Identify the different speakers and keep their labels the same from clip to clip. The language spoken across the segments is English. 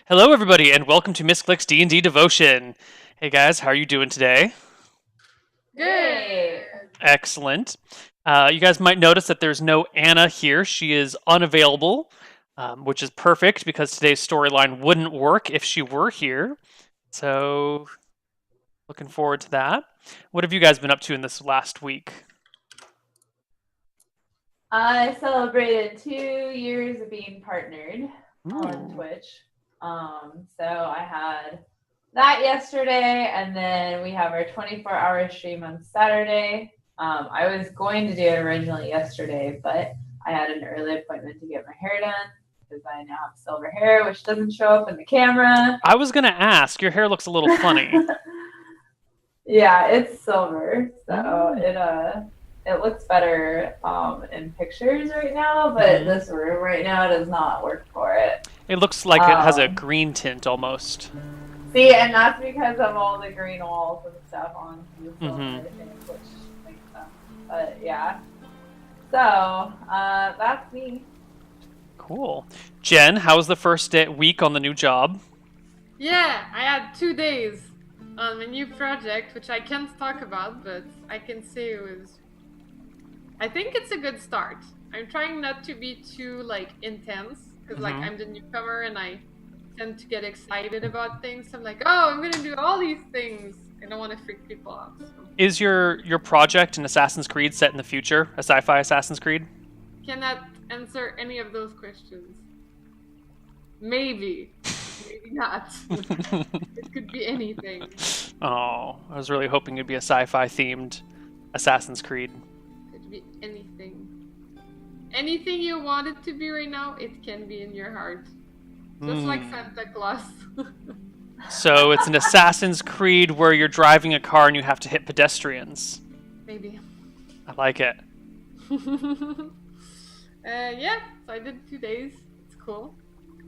Speaker 1: Hello, everybody, and welcome to Misscliks D&D Devotion. Hey, guys, how are you doing today?
Speaker 2: Good.
Speaker 1: Excellent. You guys might notice that there's no Anna here. She is unavailable, which is perfect because today's storyline wouldn't work if she were here. So, looking forward to that. What have you guys been up to in this last week?
Speaker 2: I celebrated 2 years of being partnered on Twitch. So I had that yesterday, and then we have our 24-hour stream on Saturday. I was going to do it originally yesterday, but I had an early appointment to get my hair done because I now have silver hair, which doesn't show up in the camera.
Speaker 1: I was going to ask, your hair looks a little funny.
Speaker 2: Yeah, it's silver, so it looks better in pictures right now, but this room right now does not work for it.
Speaker 1: It looks like it has a green tint almost.
Speaker 2: See, and that's because of all the green walls and stuff on the silver things, which makes sense. But yeah, so that's me.
Speaker 1: Cool. Jen, how was the first week on the new job?
Speaker 3: Yeah, I had 2 days on a new project, which I can't talk about, but I can say I think it's a good start. I'm trying not to be too intense because I'm the newcomer and I tend to get excited about things. I'm like, oh, I'm gonna do all these things. I don't want to freak people out. So.
Speaker 1: Is your project an Assassin's Creed set in the future? A sci-fi Assassin's Creed?
Speaker 3: Cannot answer any of those questions. Maybe. Maybe not. It could be anything.
Speaker 1: Oh, I was really hoping it'd be a sci-fi themed Assassin's Creed.
Speaker 3: Could be anything. Anything you want it to be right now, it can be in your heart. Just like Santa Claus.
Speaker 1: So it's an Assassin's Creed where you're driving a car and you have to hit pedestrians.
Speaker 3: Maybe.
Speaker 1: I like it.
Speaker 3: Yeah, so I did 2 days. It's cool.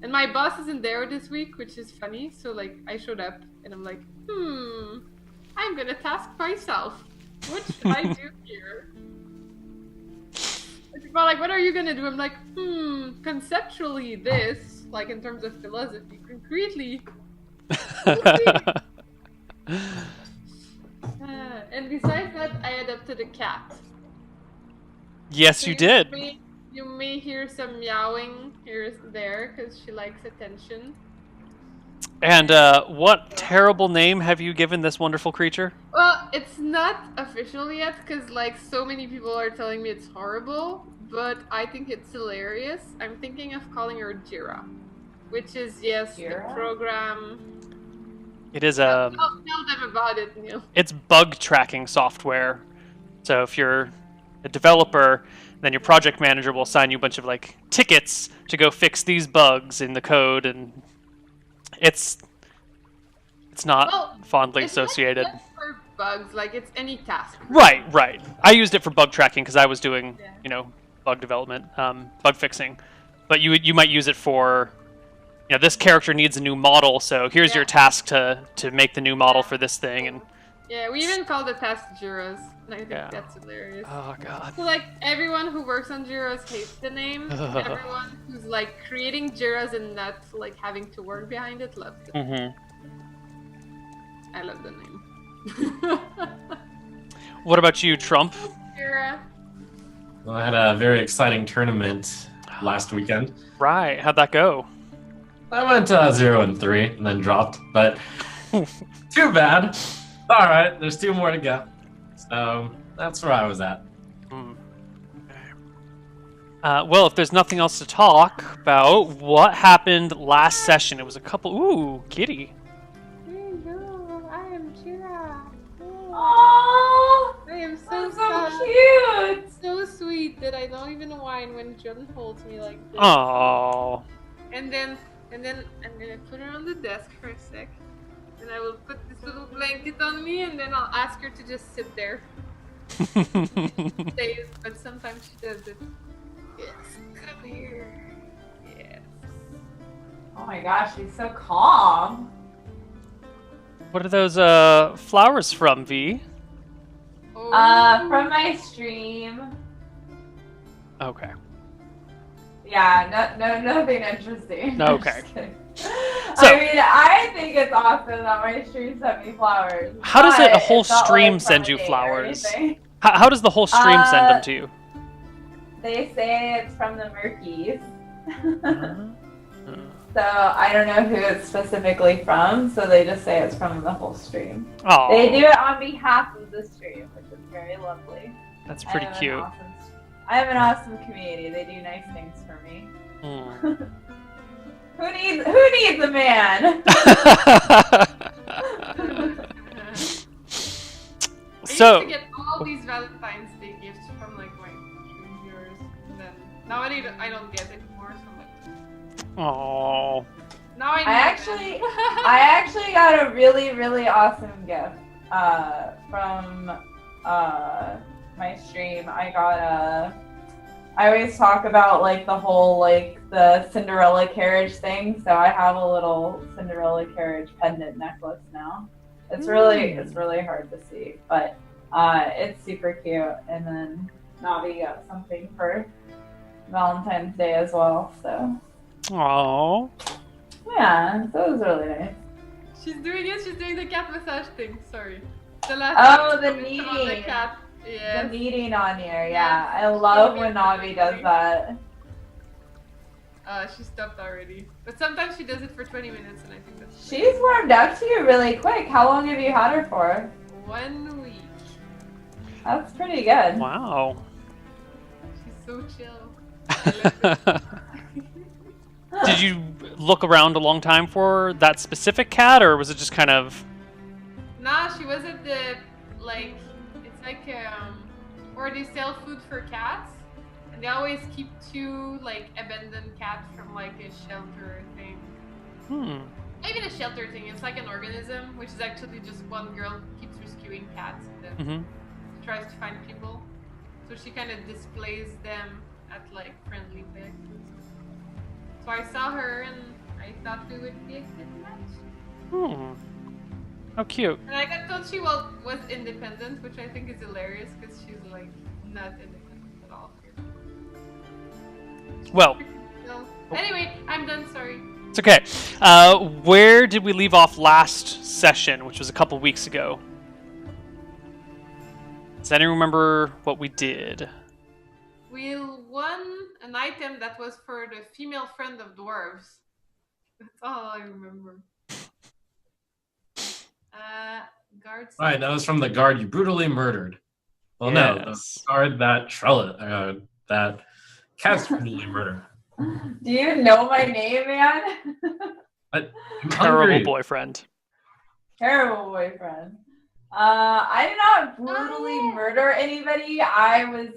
Speaker 3: And my boss isn't there this week, which is funny. So I showed up and I'm like, I'm gonna task myself. What should I do here? People are like, what are you gonna do? I'm like, conceptually this, in terms of philosophy, concretely. And besides that, I adopted a cat.
Speaker 1: Yes, so you did.
Speaker 3: You may hear some meowing here and there because she likes attention.
Speaker 1: And what terrible name have you given this wonderful creature?
Speaker 3: Well, it's not official yet because so many people are telling me it's horrible, but I think it's hilarious. I'm thinking of calling her Jira, which is
Speaker 2: Jira?
Speaker 3: The program.
Speaker 1: It is
Speaker 3: Tell them about it, Neil.
Speaker 1: It's bug tracking software. So if you're a developer, then your project manager will assign you a bunch of tickets to go fix these bugs in the code, and it's not fondly associated.
Speaker 3: Not for bugs, it's any task.
Speaker 1: Right. I used it for bug tracking because I was doing, bug development, bug fixing. But you might use it for, this character needs a new model, so here's your task to make the new model for this thing. And
Speaker 3: yeah, we even call the task Jiras, and I think that's hilarious.
Speaker 1: Oh god.
Speaker 3: So everyone who works on Jiras hates the name. Everyone who's creating Jiras and not having to work behind it loves it. I love the name.
Speaker 1: What about you, Trump?
Speaker 3: Jira.
Speaker 4: Well, I had a very exciting tournament last weekend.
Speaker 1: Right, how'd that go?
Speaker 4: I went 0-3 and then dropped, but too bad. All right, there's 2 more to go. So that's where I was at.
Speaker 1: Well, if there's nothing else to talk about, what happened last session? It was a couple... Ooh, kitty.
Speaker 3: Hello, I am Jira.
Speaker 2: Aww,
Speaker 3: I am
Speaker 2: so cute.
Speaker 3: So sweet that I don't even whine when John holds me like this.
Speaker 1: Oh.
Speaker 3: And then I'm gonna put her on the desk for a sec. And I will put this little blanket on me, and then I'll ask her to just sit there. Stays, but sometimes she does it. Yes, come here. Yes.
Speaker 2: Oh my gosh, she's so calm.
Speaker 1: What are those flowers from, V?
Speaker 3: Oh.
Speaker 2: From my stream.
Speaker 1: Okay.
Speaker 2: Yeah, no, nothing interesting.
Speaker 1: Okay.
Speaker 2: Just kidding. I mean, I think it's awesome that my stream sent me flowers.
Speaker 1: How does a whole
Speaker 2: it's not,
Speaker 1: stream
Speaker 2: like,
Speaker 1: send
Speaker 2: from a
Speaker 1: you
Speaker 2: date or
Speaker 1: flowers?
Speaker 2: anything.
Speaker 1: How does the whole stream send them to you?
Speaker 2: They say it's from the Murkies.
Speaker 1: Uh-huh.
Speaker 2: So I don't know who it's specifically from, so they just say it's from the whole stream.
Speaker 1: Oh,
Speaker 2: They do it on behalf of the stream, which is very lovely.
Speaker 1: that's pretty cute.
Speaker 2: I have an awesome community. They do nice things for me.
Speaker 1: Mm.
Speaker 2: Who needs a man?
Speaker 3: I
Speaker 1: So,
Speaker 3: used to get all these Valentine's Day gifts from like my stream viewers, and then now I don't get anymore. So I'm like,
Speaker 1: oh,
Speaker 3: now I
Speaker 2: actually got a really, really awesome gift from my stream. I always talk about like the whole like the Cinderella carriage thing, so I have a little Cinderella carriage pendant necklace now. It's really hard to see, but it's super cute. And then Navi got something for Valentine's Day as well, so
Speaker 1: oh.
Speaker 2: yeah, so it was really nice.
Speaker 3: She's doing it. She's doing the cat massage thing. Sorry. The last
Speaker 2: Oh, the
Speaker 3: on the
Speaker 2: kneading.
Speaker 3: cat. Yeah.
Speaker 2: The kneading on here, yeah. I love when Navi does that.
Speaker 3: She stopped already. But sometimes she does it for 20 minutes, and I think that's
Speaker 2: She's warmed up to you really quick. How long have you had her for?
Speaker 3: 1 week.
Speaker 2: That's pretty good.
Speaker 1: Wow.
Speaker 3: She's so chill.
Speaker 1: Did you look around a long time for that specific cat, or was it just kind of?
Speaker 3: Nah, she was at the like. It's like where they sell food for cats, and they always keep 2 like abandoned cats from like a shelter thing. Not even a shelter thing. It's like an organism, which is actually just one girl who keeps rescuing cats and then tries to find people. So she kind of displays them at like friendly places. So I saw her and I thought we would be a good match.
Speaker 1: How cute.
Speaker 3: And I got told she was independent, which I think is hilarious because she's like not independent at all.
Speaker 1: Well,
Speaker 3: So, anyway, I'm done. Sorry.
Speaker 1: it's okay. Where did we leave off last session, which was a couple weeks ago? Does anyone remember what we did?
Speaker 3: We won an item that was for the female friend of dwarves. That's all I remember. Guards.
Speaker 4: Right, that was from the guard you brutally murdered. Well, no, the
Speaker 1: Yes.
Speaker 4: guard that Cat's brutally murdered.
Speaker 2: Do you know my name, man?
Speaker 4: I'm
Speaker 1: Terrible
Speaker 4: hungry.
Speaker 1: boyfriend.
Speaker 2: Terrible boyfriend. I did not brutally murder anybody. I was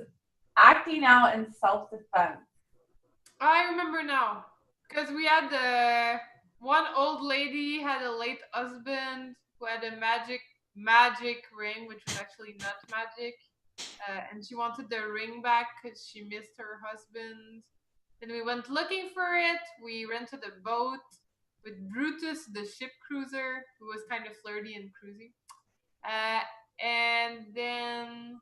Speaker 2: acting out in self-defense.
Speaker 3: I remember now. Because we had one old lady had a late husband who had a magic ring, which was actually not magic. And she wanted the ring back because she missed her husband. Then we went looking for it. We rented a boat with Brutus, the ship cruiser, who was kind of flirty and cruisy. And then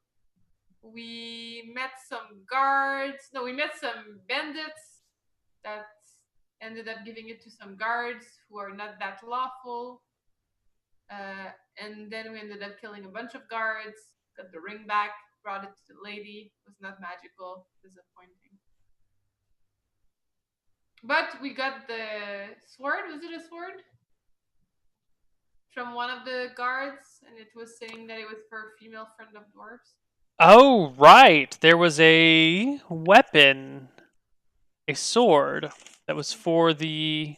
Speaker 3: we met some guards. No, we met some bandits that ended up giving it to some guards who are not that lawful. And then we ended up killing a bunch of guards, got the ring back, brought it to the lady. It was not magical. Disappointing. But we got the sword. Was it a sword? From one of the guards, and it was saying that it was for a female friend of dwarves.
Speaker 1: Oh, right. There was a weapon, a sword, that was for the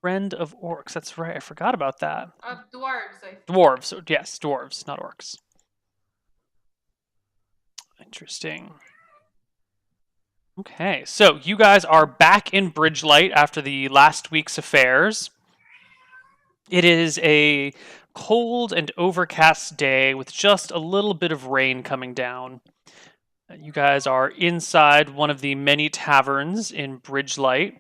Speaker 1: friend of orcs. That's right. I forgot about that.
Speaker 3: Dwarves, I think.
Speaker 1: Dwarves. Yes, dwarves, not orcs. Interesting. Okay, so you guys are back in Bridgelight after the last week's affairs. It is a cold and overcast day with just a little bit of rain coming down. You guys are inside one of the many taverns in Bridgelight,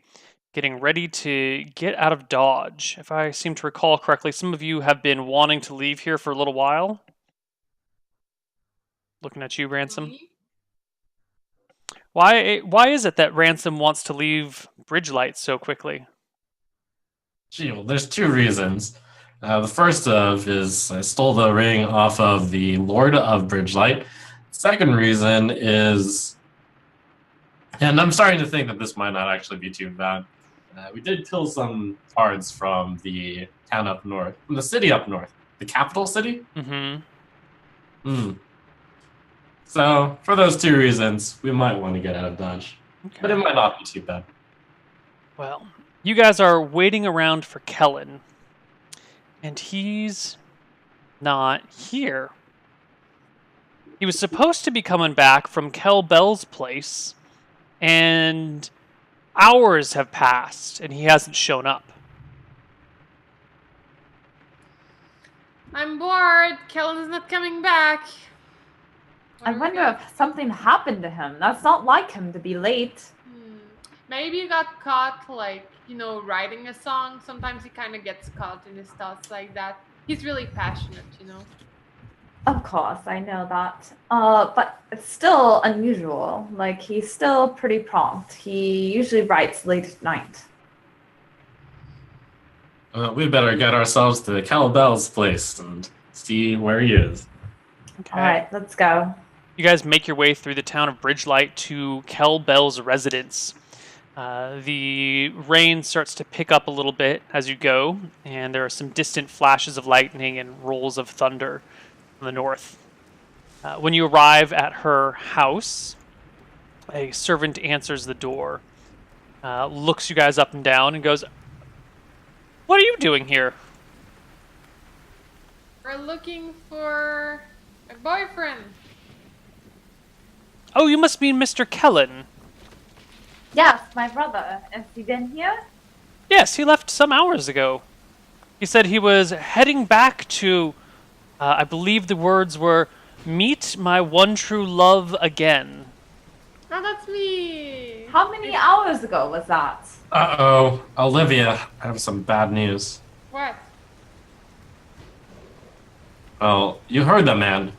Speaker 1: getting ready to get out of Dodge. If I seem to recall correctly, some of you have been wanting to leave here for a little while. Looking at you, Ransom. Why is it that Ransom wants to leave Bridgelight so quickly?
Speaker 4: Gee, well, there's two reasons. The first of is I stole the ring off of the Lord of Bridgelight. Second reason is, and I'm starting to think that this might not actually be too bad. We did kill some cards from the town up north, from the city up north, the capital city.
Speaker 1: Mm-hmm.
Speaker 4: So for those two reasons, we might want to get out of Dodge,
Speaker 1: Okay.
Speaker 4: but it might not be too bad.
Speaker 1: Well, you guys are waiting around for Kellen, and he's not here. He was supposed to be coming back from Kel Bell's place, and hours have passed, and he hasn't shown up.
Speaker 3: I'm bored. Kellen's not coming back.
Speaker 2: I wonder if something happened to him. That's not like him to be late.
Speaker 3: Maybe you got caught, like, writing a song. Sometimes he kind of gets caught in his thoughts like that. He's really passionate,
Speaker 2: Of course, I know that. But it's still unusual. Like, he's still pretty prompt. He usually writes late at night.
Speaker 4: We better get ourselves to Cal Bell's place and see where he is.
Speaker 1: Okay.
Speaker 2: All right, let's go.
Speaker 1: You guys make your way through the town of Bridgelight to Kel Bell's residence. The rain starts to pick up a little bit as you go, and there are some distant flashes of lightning and rolls of thunder from the north. When you arrive at her house, a servant answers the door, looks you guys up and down, and goes, "What are you doing here?"
Speaker 3: We're looking for a boyfriend.
Speaker 1: "Oh, you must mean Mr. Kellen."
Speaker 2: Yes, my brother. Has he been here?
Speaker 1: "Yes, he left some hours ago. He said he was heading back to, I believe the words were, meet my one true love again."
Speaker 3: Oh, that's me.
Speaker 2: How many hours ago was that?
Speaker 4: Uh-oh, Olivia, I have some bad news.
Speaker 3: What?
Speaker 4: Well, you heard the man.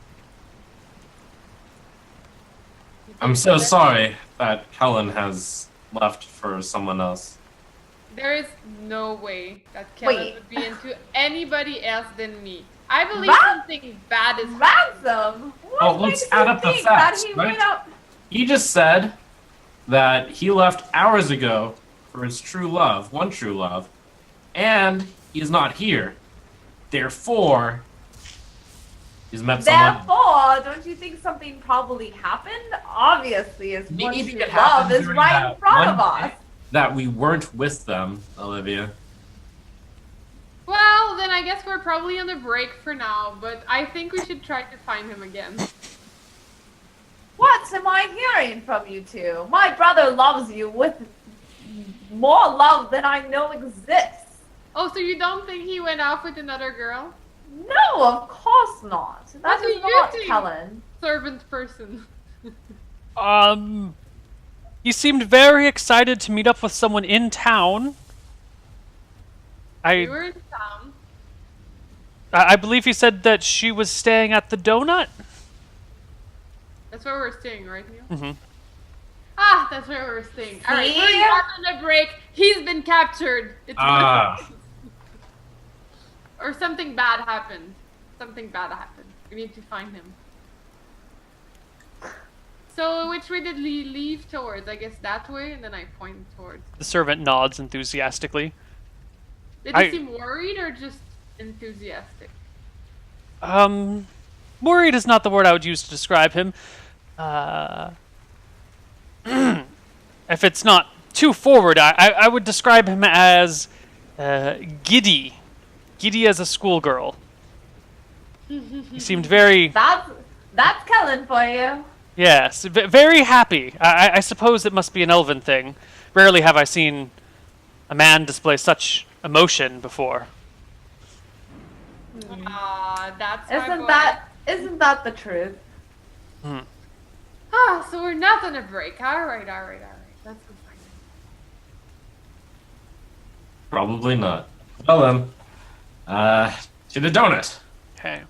Speaker 4: I'm so sorry that Kellen has left for someone else.
Speaker 3: There is no way that Kellen
Speaker 2: Wait.
Speaker 3: would be into anybody else than me. I believe
Speaker 2: What?
Speaker 3: something bad is
Speaker 2: Ransom? What
Speaker 4: Oh, let's
Speaker 2: makes
Speaker 4: add
Speaker 2: you
Speaker 4: up the
Speaker 2: think
Speaker 4: facts,
Speaker 2: that he
Speaker 4: right?
Speaker 2: went out?
Speaker 4: He just said that he left hours ago for his true love, one true love, and he's not here. Therefore, he's met someone.
Speaker 2: Therefore, don't you think something probably happened? Obviously, his one
Speaker 4: Maybe
Speaker 2: true
Speaker 4: it
Speaker 2: love
Speaker 4: happened
Speaker 2: is
Speaker 4: during
Speaker 2: right
Speaker 4: that
Speaker 2: in front of
Speaker 4: one
Speaker 2: us.
Speaker 4: day that we weren't with them, Olivia.
Speaker 3: Well, then I guess we're probably on a break for now, but I think we should try to find him again.
Speaker 2: What am I hearing from you two? My brother loves you with more love than I know exists.
Speaker 3: Oh, so you don't think he went off with another girl?
Speaker 2: No, of course not. That
Speaker 3: What do
Speaker 2: is
Speaker 3: you
Speaker 2: not
Speaker 3: think?
Speaker 2: Kellen.
Speaker 3: Servant person.
Speaker 1: He seemed very excited to meet up with someone in town.
Speaker 3: We were in town.
Speaker 1: I believe he said that she was staying at the Donut.
Speaker 3: That's where we're staying, right, Neil?
Speaker 1: Mm-hmm.
Speaker 3: Ah, that's where we're staying. Alright,
Speaker 2: See?
Speaker 3: we're back on a break. He's been captured. It's or something bad happened. Something bad happened. We need to find him. So, which way did he leave towards? I guess that way, and then I point towards.
Speaker 1: The servant nods enthusiastically.
Speaker 3: Did he seem worried or just enthusiastic?
Speaker 1: Worried is not the word I would use to describe him. If it's not too forward, I would describe him as giddy. Giddy as a schoolgirl. He seemed very...
Speaker 2: That's Kellen for you.
Speaker 1: Yes, very happy. I suppose it must be an elven thing. Rarely have I seen a man display such emotion before.
Speaker 3: That's my boy.
Speaker 2: Isn't that the truth?
Speaker 3: Ah, so we're not on a break. Alright. Let's go find him.
Speaker 4: Probably not. Well then, to the donut.
Speaker 1: Okay.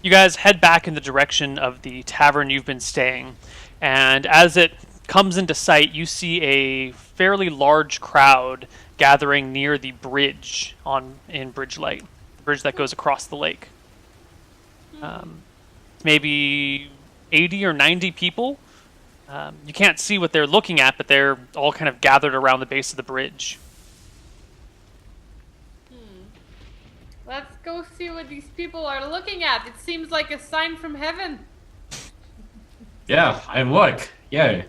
Speaker 1: You guys head back in the direction of the tavern you've been staying, and as it comes into sight, you see a fairly large crowd gathering near the bridge in Bridge Light, the bridge that goes across the lake. Maybe 80 or 90 people. You can't see what they're looking at, but they're all kind of gathered around the base of the bridge.
Speaker 3: Let's go see what these people are looking at. It seems like a sign from heaven.
Speaker 4: Yeah, and look. Yay.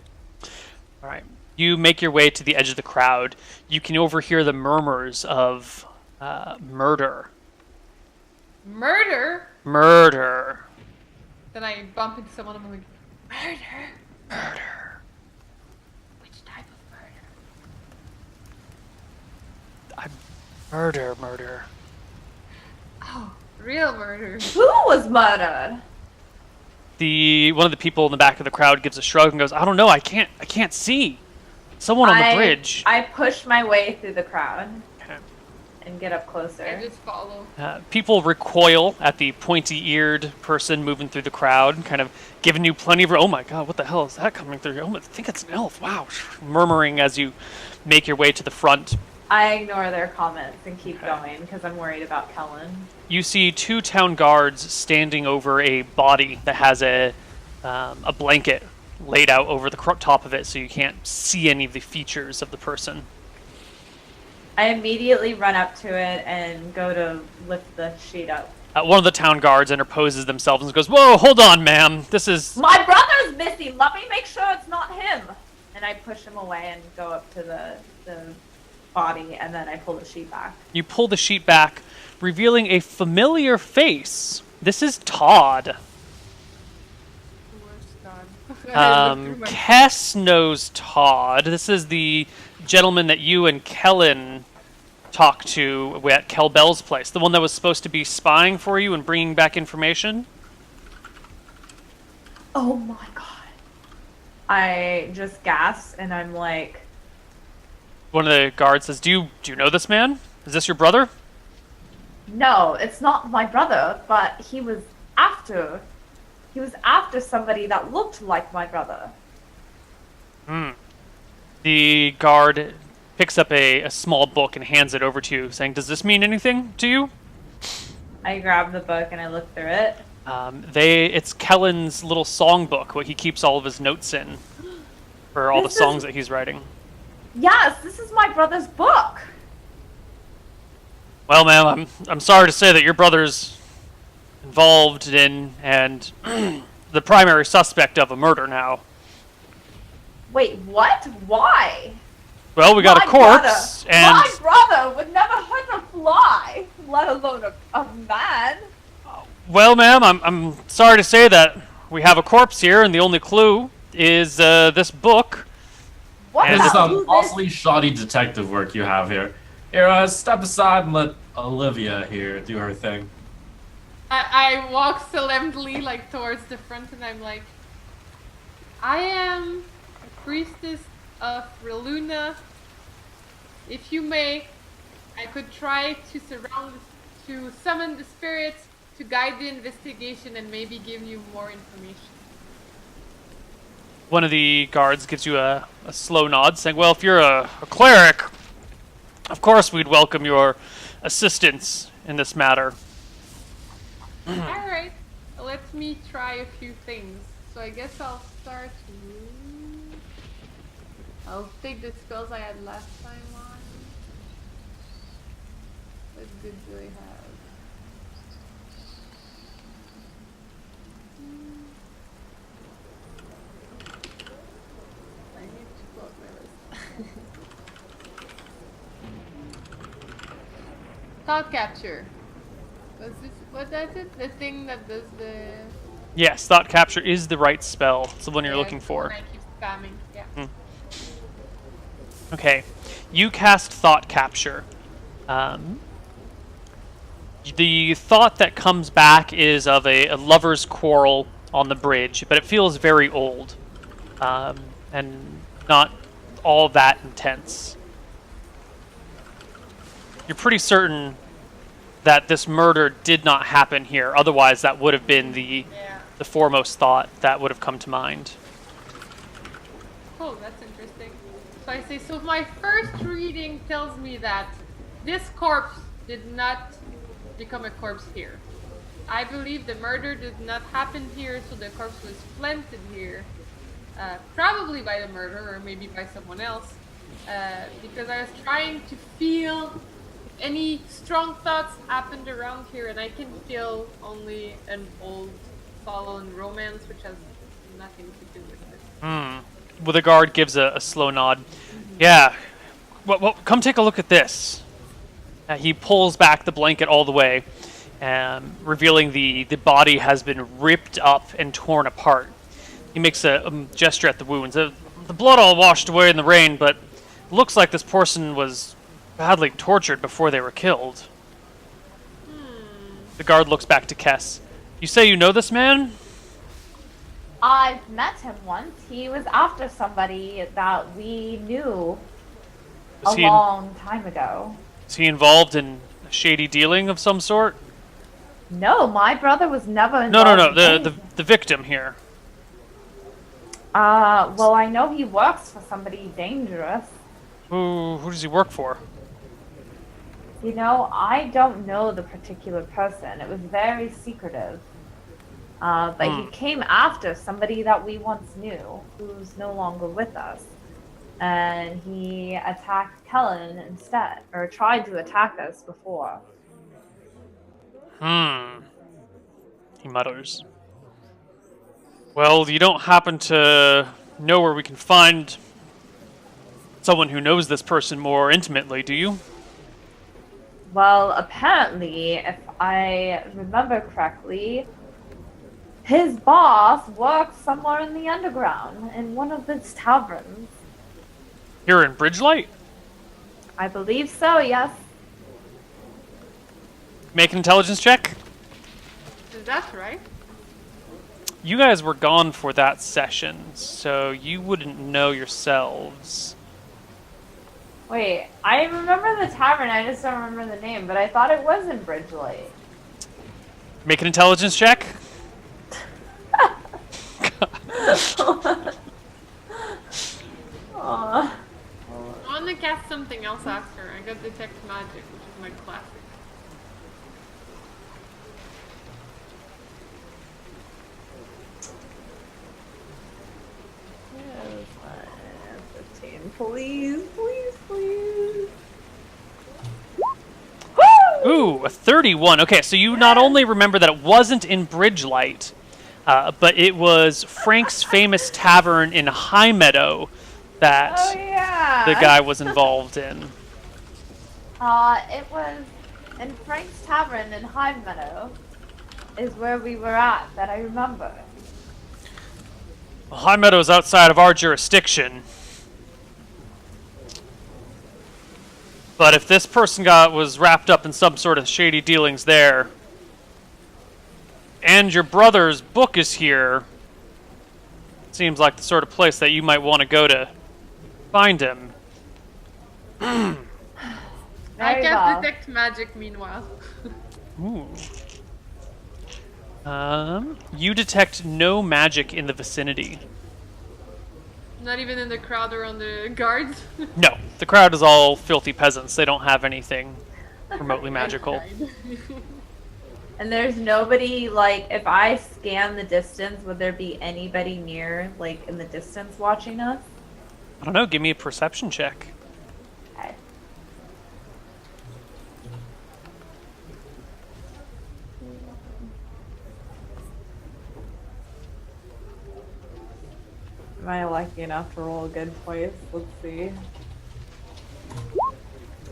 Speaker 1: All right. You make your way to the edge of the crowd. You can overhear the murmurs of murder.
Speaker 3: Murder?
Speaker 1: Murder.
Speaker 3: Then I bump into someone and I'm like, murder?
Speaker 1: Murder.
Speaker 3: Which type of murder?
Speaker 1: Murder.
Speaker 3: Oh, real murder.
Speaker 2: Who was murdered?
Speaker 1: One of the people in the back of the crowd gives a shrug and goes, I don't know, I can't see. Someone on the bridge.
Speaker 2: I push my way through the crowd
Speaker 1: Okay.
Speaker 2: and get up closer.
Speaker 3: I just follow.
Speaker 1: People recoil at the pointy-eared person moving through the crowd, kind of giving you plenty of, oh my god, what the hell is that coming through? Oh, I think it's an elf, wow. Murmuring as you make your way to the front.
Speaker 2: I ignore their comments and keep going because I'm worried about Kellen.
Speaker 1: You see 2 town guards standing over a body that has a blanket laid out over the top of it, so you can't see any of the features of the person.
Speaker 2: I immediately run up to it and go to lift the sheet up.
Speaker 1: One of the town guards interposes themselves and goes, whoa, hold on, ma'am. This is...
Speaker 2: My brother's missing! Let me make sure it's not him! And I push him away and go up to the body, and then I pull the sheet back.
Speaker 1: You pull the sheet back, revealing a familiar face. This is Todd. Kess knows Todd. This is the gentleman that you and Kellen talked to at Kel Bell's place. The one that was supposed to be spying for you and bringing back information.
Speaker 2: Oh my god. I just gasp, and I'm like...
Speaker 1: One of the guards says, do you know this man? Is this your brother?
Speaker 2: No, it's not my brother, but he was after somebody that looked like my brother.
Speaker 1: The guard picks up a small book and hands it over to you, saying, does this mean anything to you?
Speaker 2: I grab the book and I look through it.
Speaker 1: It's Kellen's little songbook, what he keeps all of his notes in for all the songs that he's writing.
Speaker 2: Yes, this is my brother's book.
Speaker 1: Well, ma'am, I'm sorry to say that your brother's involved in and the primary suspect of a murder now.
Speaker 2: Wait, what? Why?
Speaker 1: Well, we got a corpse, and
Speaker 2: my brother would never hurt a fly, let alone a man.
Speaker 1: Well, ma'am, I'm sorry to say that we have a corpse here, and the only clue is this book.
Speaker 2: What
Speaker 4: This is
Speaker 2: about
Speaker 4: some awfully shoddy detective work you have here. Here, step aside and let Olivia here do her thing.
Speaker 3: I walk solemnly like towards the front, and I'm like, I am a priestess of Reluna. If you may, I could try to summon the spirits to guide the investigation and maybe give you more information.
Speaker 1: One of the guards gives you a slow nod, saying, well, if you're a cleric, of course we'd welcome your assistance in this matter.
Speaker 3: Alright, let me try a few things. So I guess I'll start. I'll take the spells I had last time on. What good do I have? I need to pull up my list. Thought capture. What that's it? The thing that does the...
Speaker 1: Yes, thought capture is the right spell. It's the one you're looking
Speaker 3: it's the
Speaker 1: for.
Speaker 3: one I keep spamming, yeah.
Speaker 1: Okay, you cast thought capture. The thought that comes back is of a lover's quarrel on the bridge, but it feels very old and not all that intense. You're pretty certain that this murder did not happen here. Otherwise, that would have been the foremost thought that would have come to mind.
Speaker 3: Oh, that's interesting. So I say, so my first reading tells me that this corpse did not become a corpse here. I believe the murder did not happen here, so the corpse was planted here. Probably by the murderer, or maybe by someone else. Because I was trying to feel if any strong thoughts happened around here, and I can feel only an old fallen romance, which has nothing to do with it.
Speaker 1: Well, the guard gives a slow nod. Yeah. Well, come take a look at this. He pulls back the blanket all the way, revealing the body has been ripped up and torn apart. He makes a gesture at the wounds. The blood all washed away in the rain, but it looks like this person was badly tortured before they were killed. The guard looks back to Kess. You say you know this man?
Speaker 2: I've met him once. He was after somebody that we knew a long time ago.
Speaker 1: Is he involved in a shady dealing of some sort?
Speaker 2: No, my brother was never involved.
Speaker 1: No. The victim here.
Speaker 2: Well, I know he works for somebody dangerous.
Speaker 1: Who does he work for?
Speaker 2: You know, I don't know the particular person. It was very secretive. But he came after somebody that we once knew, who's no longer with us. And he attacked Kellen instead, or tried to attack us before.
Speaker 1: He mutters. Well, you don't happen to know where we can find someone who knows this person more intimately, do you?
Speaker 2: Well, apparently, if I remember correctly, his boss works somewhere in the underground, in one of his taverns.
Speaker 1: Here in Bridgelight?
Speaker 2: I believe so, yes.
Speaker 1: Make an intelligence check.
Speaker 3: Is that right?
Speaker 1: You guys were gone for that session, so you wouldn't know yourselves.
Speaker 2: Wait, I remember the tavern, I just don't remember the name, but I thought it was in Bridgelight.
Speaker 1: Make an intelligence check.
Speaker 2: Aww.
Speaker 3: I want to cast something else after. I got Detect Magic, which is my classic.
Speaker 2: Yes, 15. Please.
Speaker 1: Ooh, a 31. Okay, so you not only remember that it wasn't in Bridgelight, but it was Frank's famous tavern in High Meadow that the guy was involved in.
Speaker 2: It was in Frank's Tavern in High Meadow is where we were at, that I remember.
Speaker 1: Well, High Meadow is outside of our jurisdiction. But if this person was wrapped up in some sort of shady dealings there, and your brother's book is here, seems like the sort of place that you might want to go to find him.
Speaker 3: I cast Detect Magic meanwhile.
Speaker 1: Ooh. You detect no magic in the vicinity.
Speaker 3: Not even in the crowd or on the guards.
Speaker 1: No, the crowd is all filthy peasants. They don't have anything remotely magical.
Speaker 2: And there's nobody, like, if I scan the distance, would there be anybody near, like, in the distance watching us?
Speaker 1: I don't know, give me a perception check.
Speaker 2: Okay. Am I lucky enough to roll good twice? Let's see.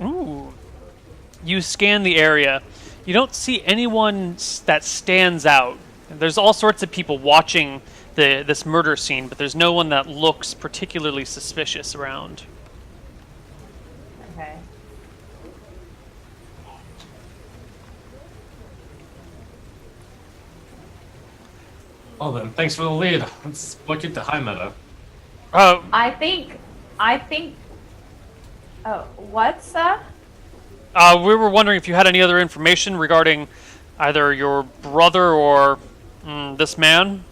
Speaker 1: Ooh. You scan the area. You don't see anyone that stands out. There's all sorts of people watching this murder scene, but there's no one that looks particularly suspicious around.
Speaker 2: Okay.
Speaker 4: Well then, thanks for the lead. Let's book it to High Meadow.
Speaker 2: I think. Oh, what's that?
Speaker 1: We were wondering if you had any other information regarding either your brother or this man.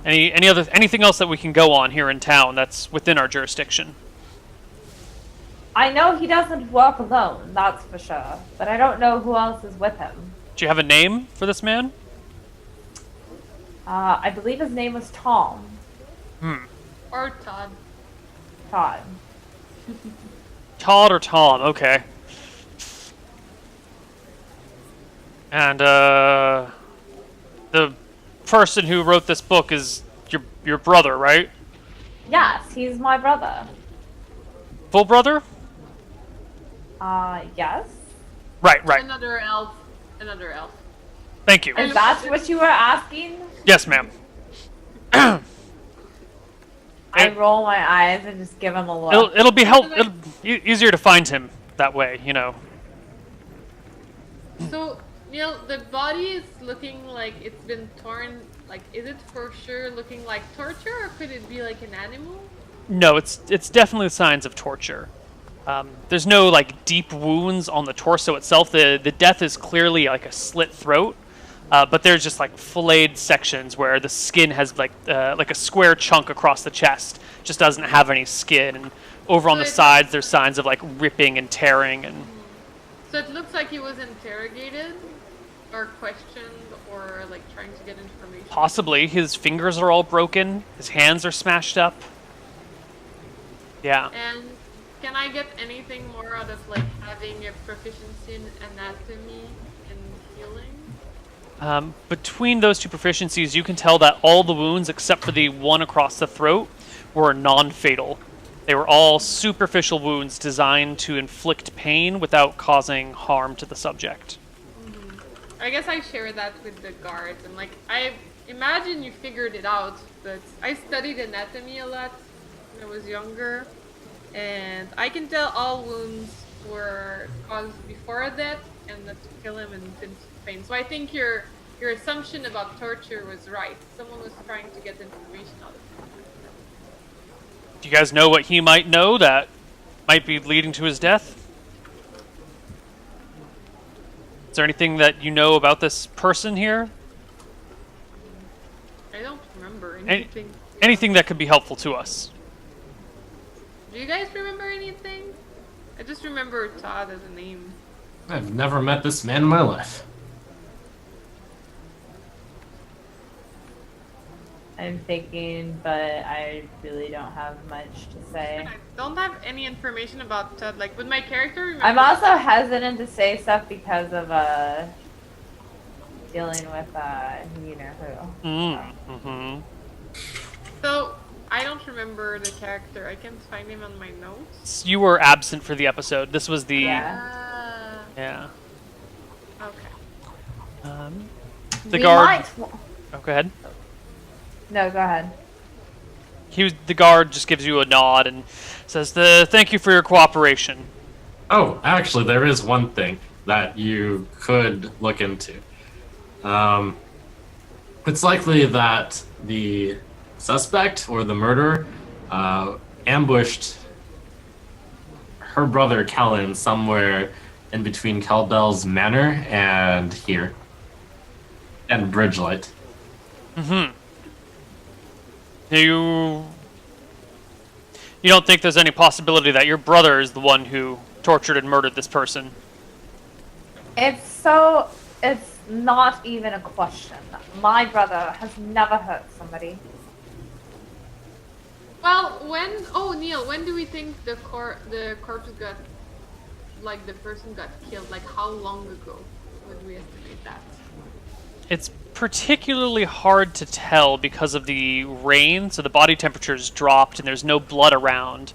Speaker 1: Anything else that we can go on here in town that's within our jurisdiction?
Speaker 2: I know he doesn't work alone, that's for sure. But I don't know who else is with him.
Speaker 1: Do you have a name for this man?
Speaker 2: I believe his name was Tom.
Speaker 3: Or Todd.
Speaker 2: Todd.
Speaker 1: Todd or Tom? Okay. And the person who wrote this book is your brother, right?
Speaker 2: Yes, he's my brother.
Speaker 1: Full brother?
Speaker 2: Yes.
Speaker 1: Right.
Speaker 3: Another elf. Another elf.
Speaker 1: Thank you.
Speaker 2: Is that what you were asking?
Speaker 1: Yes, ma'am.
Speaker 2: I roll my eyes and just give him a look.
Speaker 1: It'll be easier to find him that way, you know.
Speaker 3: So, Neil, the body is looking like it's been torn. Like, is it for sure looking like torture, or could it be like an animal?
Speaker 1: No, it's definitely signs of torture. There's no like deep wounds on the torso itself. The death is clearly like a slit throat, but there's just like filleted sections where the skin has like a square chunk across the chest, just doesn't have any skin, and over on the sides there's signs of like ripping and tearing and.
Speaker 3: So it looks like he was interrogated, or questioned, or like trying to get information.
Speaker 1: Possibly. His fingers are all broken. His hands are smashed up. Yeah.
Speaker 3: And can I get anything more out of like having a proficiency in anatomy and healing?
Speaker 1: Between those two proficiencies, you can tell that all the wounds, except for the one across the throat, were non-fatal. They were all superficial wounds designed to inflict pain without causing harm to the subject.
Speaker 3: I guess I share that with the guards. And like, I imagine you figured it out, but I studied anatomy a lot when I was younger. And I can tell all wounds were caused before a death and not to kill him and inflict pain. So I think your assumption about torture was right. Someone was trying to get information out of him.
Speaker 1: Do you guys know what he might know that might be leading to his death? Is there anything that you know about this person here?
Speaker 3: I don't remember anything.
Speaker 1: Anything that could be helpful to us?
Speaker 3: Do you guys remember anything? I just remember Todd as a name.
Speaker 4: I've never met this man in my life.
Speaker 2: I'm thinking, but I really don't have much to say.
Speaker 3: I don't have any information about Todd. Like, would my character remember?
Speaker 2: I'm also hesitant to say stuff because of dealing with you know who.
Speaker 3: So I don't remember the character. I can't find him on my notes.
Speaker 1: You were absent for the episode. This was the
Speaker 2: Yeah.
Speaker 3: Okay.
Speaker 1: The guard.
Speaker 2: Might...
Speaker 1: Oh, go ahead.
Speaker 2: No, go ahead.
Speaker 1: The guard just gives you a nod and says, "Thank you for your cooperation."
Speaker 4: Oh, actually, there is one thing that you could look into. It's likely that the suspect or the murderer ambushed her brother Kellen somewhere in between Kelbell's Manor and here, and Bridgelight.
Speaker 1: You don't think there's any possibility that your brother is the one who tortured and murdered this person?
Speaker 2: It's not even a question. My brother has never hurt somebody.
Speaker 3: Well, Neil, when do we think the corpse got, like, the person got killed? Like, how long ago would we estimate that?
Speaker 1: It's particularly hard to tell because of the rain, so the body temperature's dropped and there's no blood around.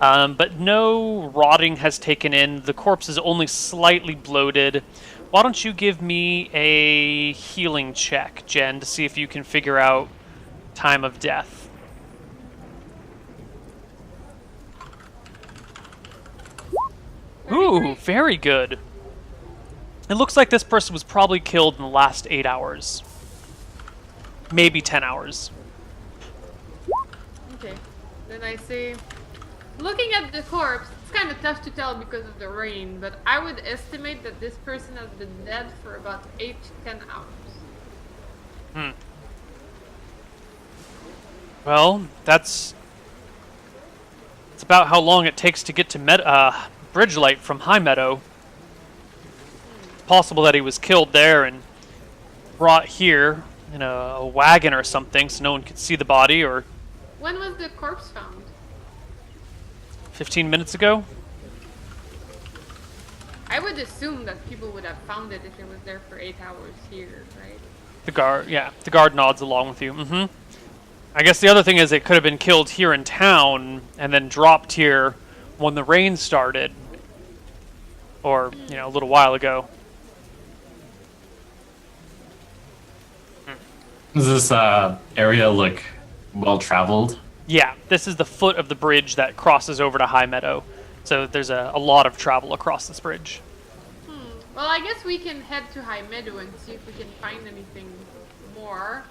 Speaker 1: But no rotting has taken in. The corpse is only slightly bloated. Why don't you give me a healing check, Jen, to see if you can figure out time of death. Ooh, very good. It looks like this person was probably killed in the last 8 hours. Maybe 10 hours.
Speaker 3: Okay. Then I say, looking at the corpse, it's kind of tough to tell because of the rain, but I would estimate that this person has been dead for about 8 to 10 hours.
Speaker 1: Well, that's about how long it takes to get to Bridgelight from High Meadow. It's possible that he was killed there and brought here in a wagon or something, so no one could see the body. Or
Speaker 3: When was the corpse found?
Speaker 1: 15 minutes ago.
Speaker 3: I would assume that people would have found it if it was there for 8 hours here, right?
Speaker 1: The guard nods along with you. Mm-hmm. I guess the other thing is it could have been killed here in town and then dropped here when the rain started, or a little while ago.
Speaker 4: Does this area look well traveled?
Speaker 1: Yeah, this is the foot of the bridge that crosses over to High Meadow, so there's a lot of travel across this bridge.
Speaker 3: Well, I guess we can head to High Meadow and see if we can find anything more.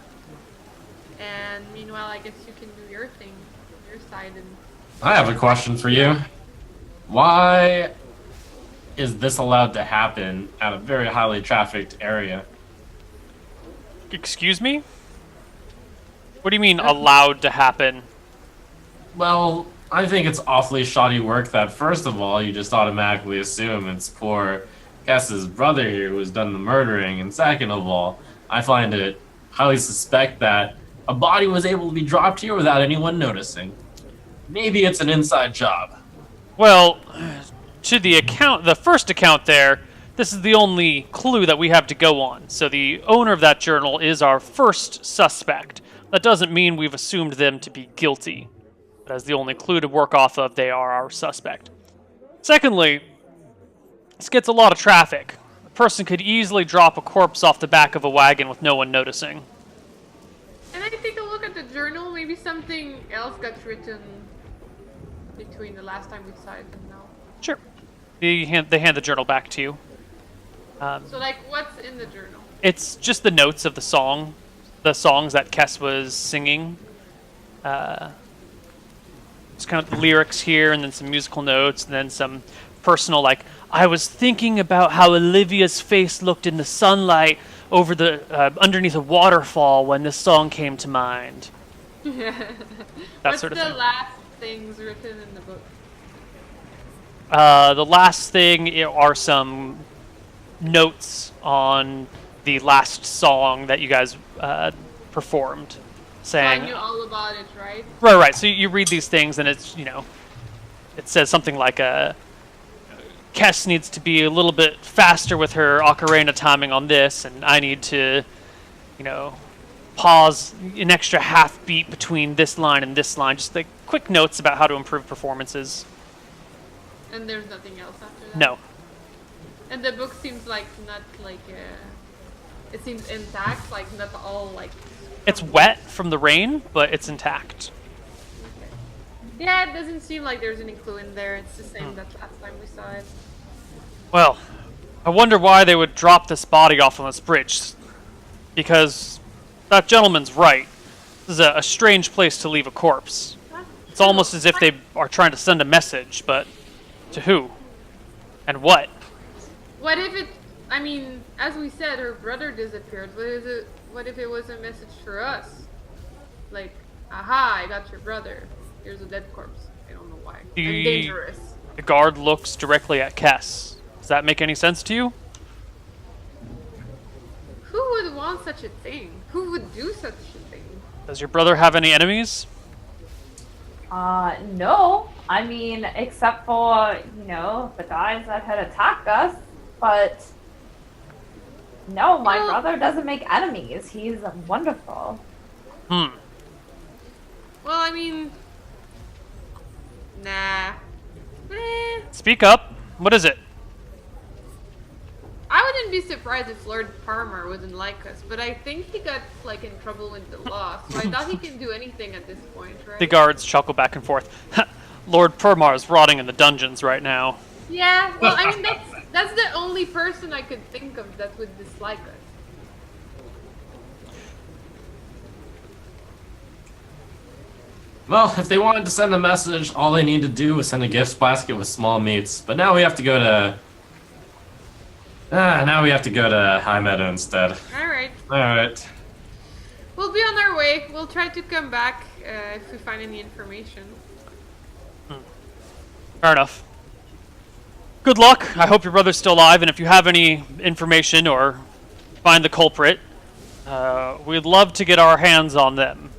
Speaker 3: And meanwhile, I guess you can do your thing, your side. And
Speaker 4: I have a question for you. Why is this allowed to happen at a very highly trafficked area?
Speaker 1: Excuse me? What do you mean allowed to happen?
Speaker 4: Well, I think it's awfully shoddy work that, first of all, you just automatically assume it's poor Kess's brother here who's done the murdering, and second of all, I find it highly suspect that a body was able to be dropped here without anyone noticing. Maybe it's an inside job.
Speaker 1: Well, to the first account there, this is the only clue that we have to go on. So the owner of that journal is our first suspect. That doesn't mean we've assumed them to be guilty. But as the only clue to work off of, they are our suspect. Secondly, this gets a lot of traffic. A person could easily drop a corpse off the back of a wagon with no one noticing.
Speaker 3: Can I take a look at the journal? Maybe something else got written between the last time we saw it and now.
Speaker 1: Sure. They hand the journal back to you.
Speaker 3: So, like, what's in the journal?
Speaker 1: It's just the notes of the songs that Kess was singing. It's kind of the lyrics here, and then some musical notes, and then some personal, like, I was thinking about how Olivia's face looked in the sunlight over the underneath a waterfall when this song came to mind.
Speaker 3: What's
Speaker 1: sort of
Speaker 3: the
Speaker 1: thing.
Speaker 3: last things written in the book?
Speaker 1: The last thing are some notes on the last song that you guys performed,
Speaker 3: So I
Speaker 1: saying,
Speaker 3: knew all about it, right?
Speaker 1: right. So you read these things, and it's it says something like Kess needs to be a little bit faster with her ocarina timing on this, and I need to, pause an extra half beat between this line and this line. Just like quick notes about how to improve performances.
Speaker 3: And there's nothing else after that?
Speaker 1: No.
Speaker 3: And the book seems like not like, it seems intact, like not all like...
Speaker 1: It's wet from the rain, but it's intact.
Speaker 3: Okay. Yeah, it doesn't seem like there's any clue in there. It's the same that last time we saw it.
Speaker 1: Well, I wonder why they would drop this body off on this bridge. Because that gentleman's right. This is a strange place to leave a corpse. It's almost as if they are trying to send a message, but to who? And what?
Speaker 3: What if it... I mean, as we said, her brother disappeared. What if it was a message for us? Like, aha, I got your brother. Here's a dead corpse. I don't know why. I'm dangerous.
Speaker 1: The guard looks directly at Kess. Does that make any sense to you?
Speaker 3: Who would want such a thing? Who would do such a thing?
Speaker 1: Does your brother have any enemies?
Speaker 2: No. I mean, except for, the guys that had attacked us. But, no, my brother doesn't make enemies. He's wonderful.
Speaker 3: Well, I mean... Nah.
Speaker 1: Speak up. What is it?
Speaker 3: I wouldn't be surprised if Lord Parmer wouldn't like us, but I think he got, like, in trouble with the law, so I doubt he can do anything at this point, right?
Speaker 1: The guards chuckle back and forth. Lord Permar is rotting in the dungeons right now.
Speaker 3: Yeah, well, I mean, that's the only person I could think of that would dislike us.
Speaker 4: Well, if they wanted to send a message, all they need to do was send a gift basket with small meats. But now we have to go to... High Meadow instead.
Speaker 3: Alright.
Speaker 4: Alright.
Speaker 3: We'll be on our way. We'll try to come back if we find any information.
Speaker 1: Fair enough. Good luck. I hope your brother's still alive, and if you have any information or find the culprit, we'd love to get our hands on them.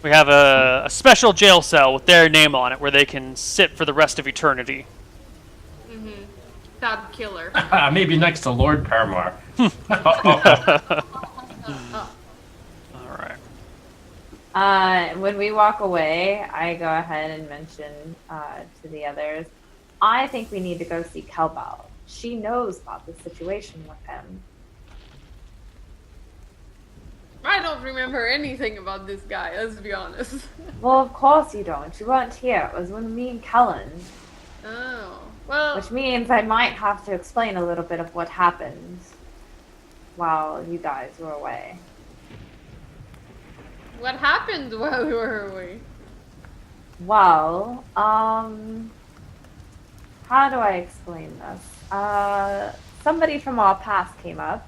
Speaker 1: We have a special jail cell with their name on it where they can sit for the rest of eternity.
Speaker 3: Tab killer.
Speaker 4: Maybe next to Lord Paramar.
Speaker 1: Alright.
Speaker 2: When we walk away, I go ahead and mention to the others, I think we need to go see Kelbal. She knows about the situation with him.
Speaker 3: I don't remember anything about this guy, let's be honest.
Speaker 2: Well, of course you don't. You weren't here. It was when me and Kellen.
Speaker 3: Oh, well...
Speaker 2: Which means I might have to explain a little bit of what happened while you guys were away.
Speaker 3: What happened while we were away?
Speaker 2: Well, how do I explain this? Somebody from our past came up,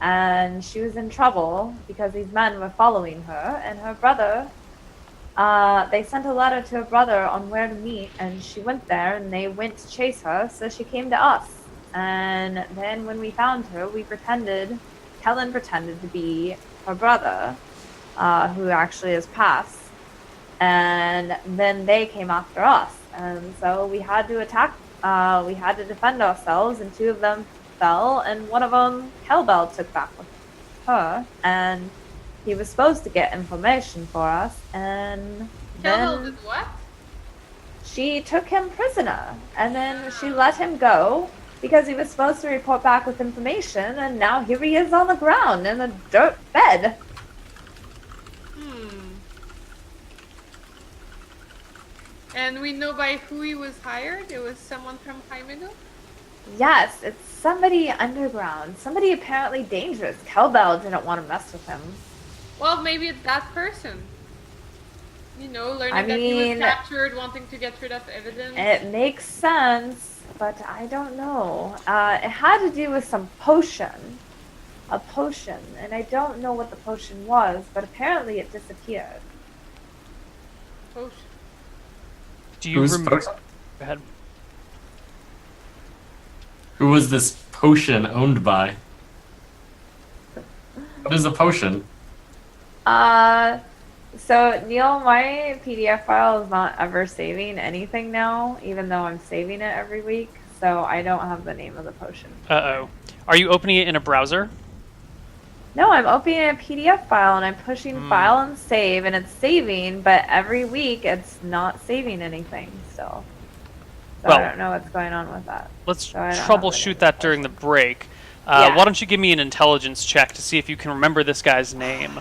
Speaker 2: and she was in trouble because these men were following her, and her brother, they sent a letter to her brother on where to meet, and she went there, and they went to chase her, so she came to us. And then when we found her, Kellen pretended to be her brother, who actually is passed, and then they came after us, and so we had to we had to defend ourselves, and two of them fell, and one of them Kelbal took back with her, and he was supposed to get information for us, and
Speaker 3: Kelbal
Speaker 2: then
Speaker 3: did what?
Speaker 2: she took him prisoner, and then she let him go because he was supposed to report back with information, and now here he is on the ground in a dirt bed.
Speaker 3: And we know by who he was hired? It was someone from Haimedo?
Speaker 2: Yes, it's somebody underground. Somebody apparently dangerous. Kelbal didn't want to mess with him.
Speaker 3: Well, maybe it's that person. You know, learning
Speaker 2: I
Speaker 3: that he was
Speaker 2: mean,
Speaker 3: captured, wanting to get rid of evidence.
Speaker 2: It makes sense, but I don't know. It had to do with some potion. A potion. And I don't know what the potion was, but apparently it disappeared.
Speaker 3: Potion.
Speaker 1: Do you remember? Go ahead.
Speaker 4: Who was this potion owned by? What is a potion?
Speaker 2: So Neil, my PDF file is not ever saving anything now, even though I'm saving it every week. So I don't have the name of the potion.
Speaker 1: Uh-oh. Are you opening it in a browser?
Speaker 2: No, I'm opening a PDF file and I'm pushing file and save, and it's saving, but every week it's not saving anything still. So
Speaker 1: Well,
Speaker 2: I don't know what's going on with that.
Speaker 1: Let's
Speaker 2: So I don't have
Speaker 1: troubleshoot that during the break.
Speaker 2: Yeah.
Speaker 1: Why don't you give me an intelligence check to see if you can remember this guy's name?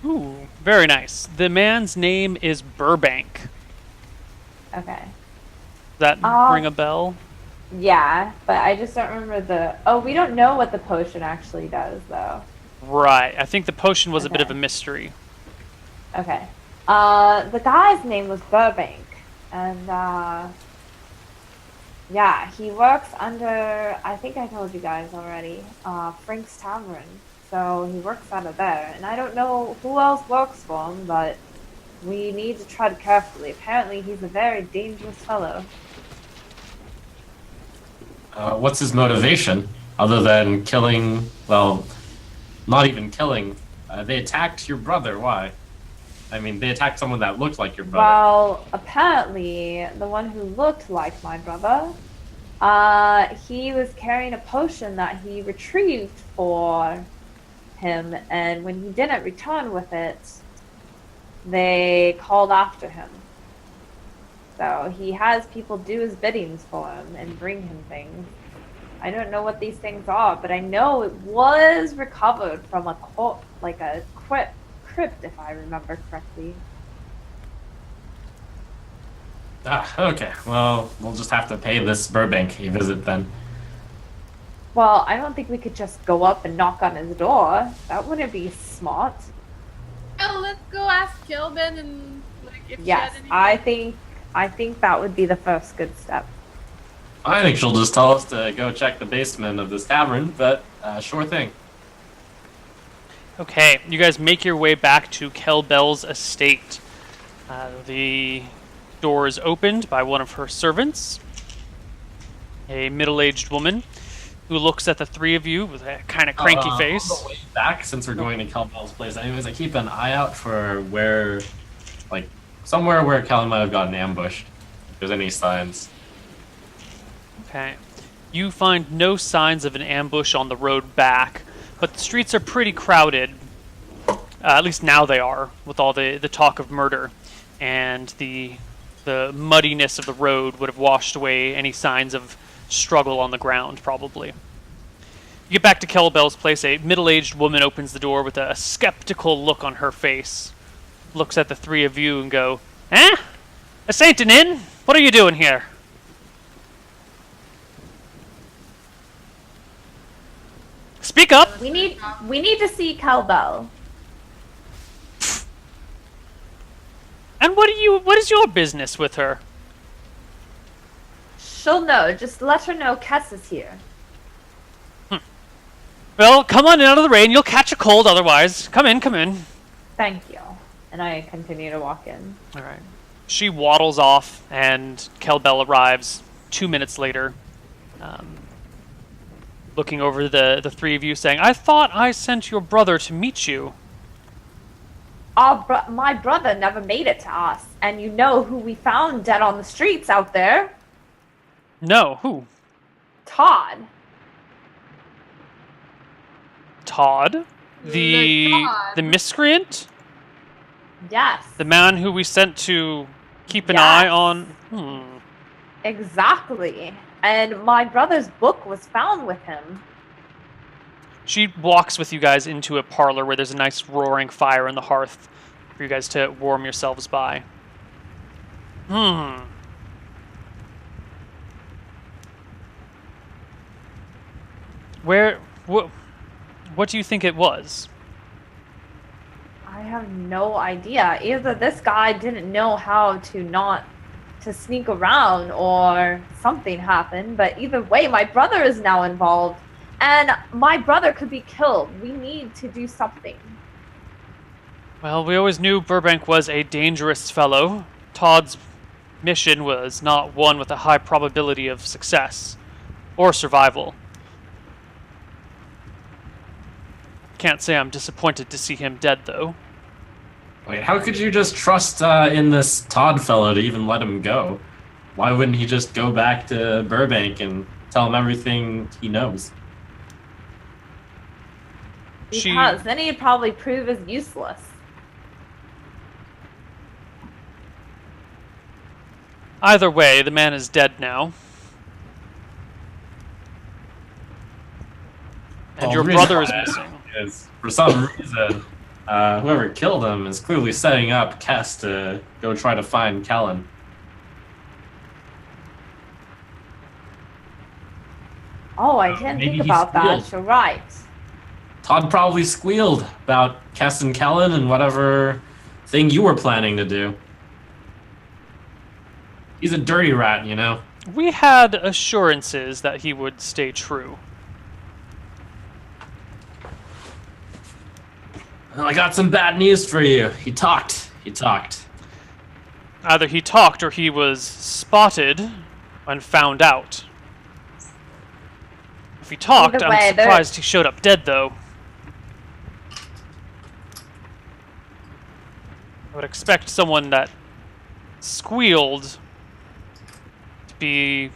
Speaker 1: Ooh, very nice. The man's name is Burbank.
Speaker 2: Okay.
Speaker 1: Does that ring a bell?
Speaker 2: Yeah, but I just don't remember the... Oh, we don't know what the potion actually does, though.
Speaker 1: Right. I think the potion was a bit of a
Speaker 2: Okay.
Speaker 1: mystery.
Speaker 2: Okay. The guy's name was Burbank, and, yeah, he works under, I think I told you guys already, Frank's Tavern. So he works out of there, and I don't know who else works for him, but we need to tread carefully. Apparently he's a very dangerous fellow.
Speaker 4: What's his motivation other than killing? Well, not even killing. They attacked your brother. Why? I mean, they attacked someone that looked like your brother.
Speaker 2: Well, apparently the one who looked like my brother, he was carrying a potion that he retrieved for him, and when he didn't return with it, they called after him. So he has people do his biddings for him and bring him things. I don't know what these things are, but I know it was recovered from a crypt, if I remember correctly.
Speaker 4: Okay. Well, we'll just have to pay this Burbank a visit then.
Speaker 2: Well, I don't think we could just go up and knock on his door. That wouldn't be smart.
Speaker 3: go ask Kelben and like if
Speaker 2: Yes,
Speaker 3: she had
Speaker 2: I think that would be the first good step.
Speaker 4: I think she'll just tell us to go check the basement of this tavern, but sure thing.
Speaker 1: Okay, you guys make your way back to Kelbel's estate. The door is opened by one of her servants, a middle-aged woman, who looks at the three of you with a kind of cranky face.
Speaker 4: On the way back, since we're going to Calbell's place, anyways, I keep an eye out for where, like, somewhere where Callan might have gotten ambushed. If there's any signs.
Speaker 1: Okay. You find no signs of an ambush on the road back, but the streets are pretty crowded. At least now they are, with all the talk of murder. And the muddiness of the road would have washed away any signs of struggle on the ground, probably. You get back to Kelbell's place. A middle-aged woman opens the door with a skeptical look on her face. Looks at the three of you and go, "Eh? This ain't an inn? What are you doing here?" Speak up!
Speaker 2: We need to see Kelbell.
Speaker 1: And what is your business with her?
Speaker 2: She'll know. Just let her know Kess is here.
Speaker 1: Well, come on in out of the rain. You'll catch a cold otherwise. Come in, come in.
Speaker 2: Thank you. And I continue to walk in.
Speaker 1: All right. She waddles off, and Kelbell arrives 2 minutes later, looking over the three of you, saying, "I thought I sent your brother to meet you."
Speaker 2: My brother never made it to us, and you know who we found dead on the streets out there?
Speaker 1: No, who?
Speaker 2: Todd.
Speaker 1: Todd? The
Speaker 3: Todd.
Speaker 1: miscreant?
Speaker 2: Yes.
Speaker 1: The man who we sent to keep an
Speaker 2: Yes.
Speaker 1: eye on?
Speaker 2: Exactly. And my brother's book was found with him.
Speaker 1: She walks with you guys into a parlor where there's a nice roaring fire on the hearth for you guys to warm yourselves by. What do you think it was?
Speaker 2: I have no idea. Either this guy didn't know how to sneak around or something happened, but either way, my brother is now involved. And my brother could be killed. We need to do something.
Speaker 1: Well, we always knew Burbank was a dangerous fellow. Todd's mission was not one with a high probability of success or survival. Can't say I'm disappointed to see him dead, though.
Speaker 4: Wait, how could you just trust in this Todd fellow to even let him go? Why wouldn't he just go back to Burbank and tell him everything he knows?
Speaker 2: Because then he'd probably prove as useless.
Speaker 1: Either way, the man is dead now. And your brother is missing.
Speaker 4: Is, for some reason, whoever killed him is clearly setting up Kess to go try to find Kellen.
Speaker 2: Oh, I didn't
Speaker 4: maybe
Speaker 2: think
Speaker 4: he
Speaker 2: about that.
Speaker 4: squealed.
Speaker 2: You're right.
Speaker 4: Todd probably squealed about Kess and Kellen and whatever thing you were planning to do. He's a dirty rat, you know?
Speaker 1: We had assurances that he would stay true.
Speaker 4: Well, I got some bad news for you. He talked.
Speaker 1: Either he talked or he was spotted and found out. If he talked,
Speaker 2: Either way,
Speaker 1: I'm surprised he showed up dead, though. I would expect someone that squealed to be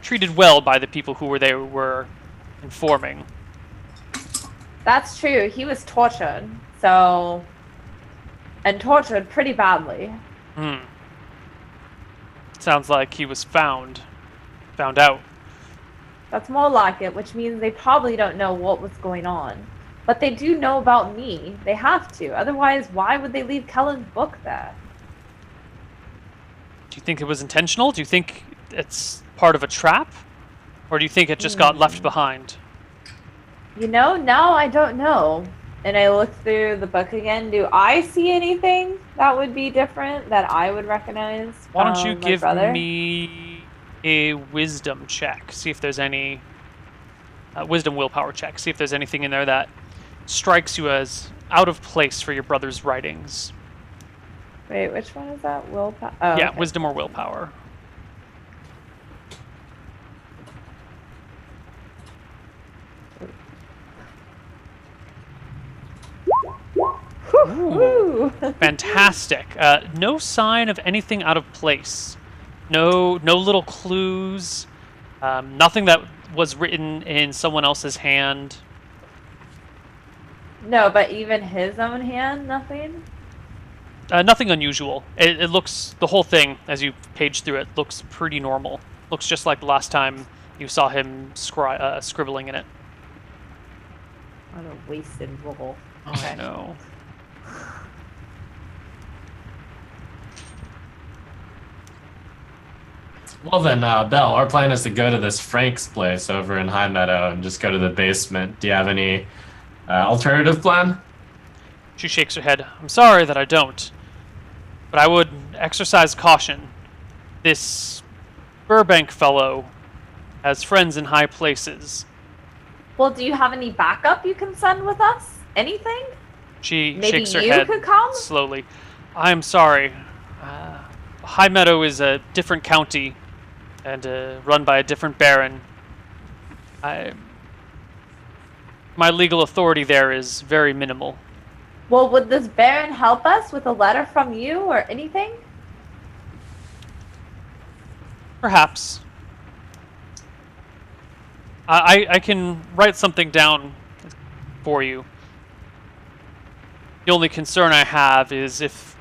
Speaker 1: treated well by the people who they were informing.
Speaker 2: That's true. He was tortured. So, and tortured pretty badly.
Speaker 1: Sounds like he was found out.
Speaker 2: That's more like it, which means they probably don't know what was going on. But they do know about me. They have to. Otherwise, why would they leave Kellen's book there?
Speaker 1: Do you think it was intentional? Do you think it's part of a trap? Or do you think it just got left behind?
Speaker 2: You know, now I don't know. And I look through the book again. Do I see anything that would be different that I would recognize?
Speaker 1: Why don't you
Speaker 2: my
Speaker 1: give
Speaker 2: brother?
Speaker 1: me a wisdom check? See if there's any wisdom willpower check. See if there's anything in there that strikes you as out of place for your brother's writings.
Speaker 2: Wait, which one is that? Willpower? Oh,
Speaker 1: Yeah,
Speaker 2: okay.
Speaker 1: wisdom or willpower.
Speaker 2: Woo!
Speaker 1: Fantastic. No sign of anything out of place. No little clues. Nothing that was written in someone else's hand.
Speaker 2: No, but even his own hand, nothing?
Speaker 1: Nothing unusual. It looks, the whole thing, as you page through it, looks pretty normal. Looks just like the last time you saw him scribbling in it.
Speaker 2: What a wasted roll.
Speaker 1: I know.
Speaker 4: Well then, Belle, our plan is to go to this Frank's place over in High Meadow and just go to the basement. Do you have any alternative plan?
Speaker 1: She shakes her head. I'm sorry that I don't. But I would exercise caution. This Burbank fellow has friends in high places.
Speaker 2: Well, do you have any backup you can send with us? Anything?
Speaker 1: She
Speaker 2: Maybe
Speaker 1: shakes her
Speaker 2: you
Speaker 1: head
Speaker 2: could come?
Speaker 1: slowly. I am sorry. High Meadow is a different county and run by a different baron. My legal authority there is very minimal.
Speaker 2: Well, would this Baron help us with a letter from you or anything?
Speaker 1: Perhaps. I can write something down for you. The only concern I have is if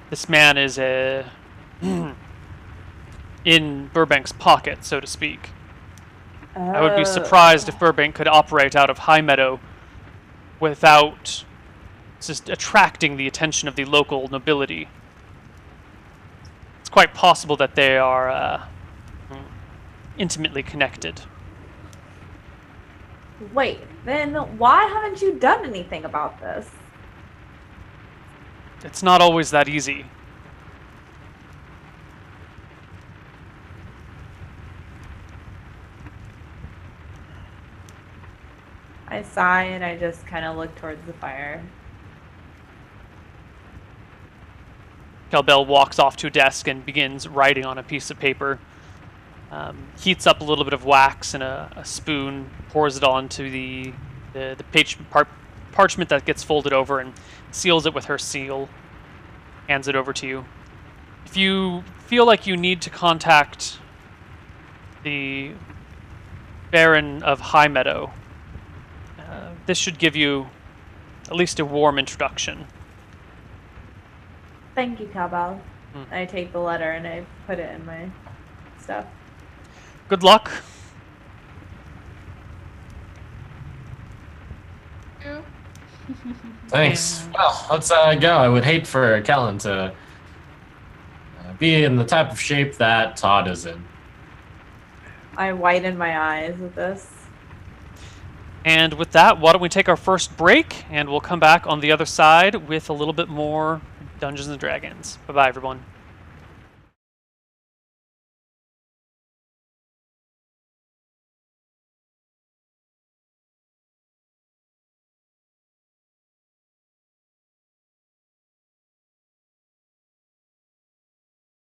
Speaker 1: this man is in Burbank's pocket, so to speak. I would be surprised if Burbank could operate out of High Meadow without just attracting the attention of the local nobility. It's quite possible that they are intimately connected.
Speaker 2: Wait, then why haven't you done anything about this?
Speaker 1: It's not always that easy.
Speaker 2: I sigh and I just kind of look towards the fire.
Speaker 1: Kelbell walks off to a desk and begins writing on a piece of paper. Heats up a little bit of wax and a spoon, pours it onto the parchment that gets folded over and seals it with her seal, hands it over to you. If you feel like you need to contact the Baron of High Meadow, this should give you at least a warm introduction.
Speaker 2: Thank you, Cowbell. I take the letter and I put it in my stuff.
Speaker 1: Good luck.
Speaker 4: Thanks. Well, let's go. I would hate for Kellen to be in the type of shape that Todd is in.
Speaker 2: I widen my eyes with this.
Speaker 1: And with that, why don't we take our first break, and we'll come back on the other side with a little bit more Dungeons & Dragons. Bye-bye, everyone.